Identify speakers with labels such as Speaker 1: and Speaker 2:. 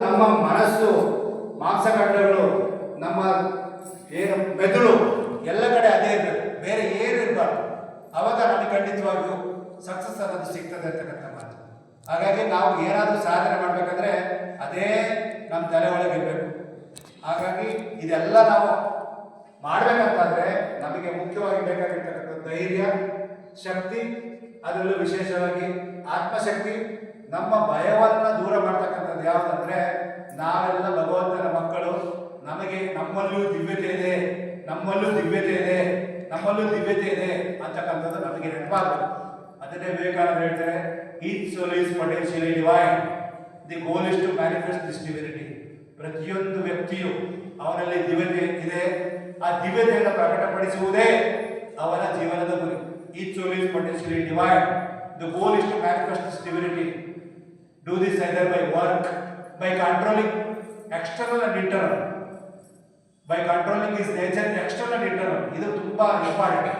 Speaker 1: ನಮ್ಮ ಮನಸ್ಸು, ಮಾಂಸಖಂಡಗಳು, ನಮ್ಮ ಏನು ಮೆದುಳು ಎಲ್ಲ ಕಡೆ ಅದೇ ಇರಬೇಕು, ಬೇರೆ ಏನು ಇರಬಾರ್ದು. ಅವಾಗ ನಮಗೆ ಖಂಡಿತವಾಗಿಯೂ ಸಕ್ಸಸ್ ಅನ್ನೋದು ಸಿಗ್ತದೆ ಅಂತಕ್ಕಂಥ ಮಾತು. ಹಾಗಾಗಿ ನಾವು ಏನಾದರೂ ಸಾಧನೆ ಮಾಡಬೇಕಂದ್ರೆ ಅದೇ ನಮ್ಮ ತಲೆ ಒಳಗಿರಬೇಕು. ಹಾಗಾಗಿ ಇದೆಲ್ಲ ನಾವು ಮಾಡಬೇಕಂತಂದ್ರೆ ನಮಗೆ ಮುಖ್ಯವಾಗಿ ಬೇಕಾಗಿರ್ತಕ್ಕಂಥ ಧೈರ್ಯ, ಶಕ್ತಿ, ಅದರಲ್ಲೂ ವಿಶೇಷವಾಗಿ ಆತ್ಮಶಕ್ತಿ. ನಮ್ಮ ಭಯವನ್ನು ದೂರ ಮಾಡ್ತಕ್ಕಂಥದ್ದು ಯಾವುದಂದ್ರೆ ನಾವೆಲ್ಲ ಭಗವಂತನ ಮಕ್ಕಳು, ನಮಗೆ ನಮ್ಮಲ್ಲೂ ದಿವ್ಯತೆ ಇದೆ, ನಮ್ಮಲ್ಲೂ ದಿವ್ಯತೆ ಇದೆ, ನಮ್ಮಲ್ಲೂ ದಿವ್ಯತೆ ಇದೆ ಅಂತಕ್ಕಂಥದ್ದು ನಮಗೆ ನೆನಪಾಗಬೇಕು. ಅದನ್ನೇ ವಿವೇಕಾನಂದ ಹೇಳ್ತಾರೆ, each soul is potentially divine, the goal is to manifest this divinity. ಪ್ರತಿಯೊಂದು ವ್ಯಕ್ತಿಯು ಅವನಲ್ಲಿ ದಿವ್ಯತೆ ಇದೆ, ಆ ದಿವ್ಯತೆಯನ್ನು ಪ್ರಕಟಪಡಿಸುವುದೇ ಅವನ ಜೀವನದ ಗುರಿ. Each soul is potentially divine, the goal is to manifest this divinity. Do this either by work, by controlling external and internal. By controlling his nature, external and internal. ಇದು ತುಂಬಾ ಇಂಪಾರ್ಟೆಂಟ್.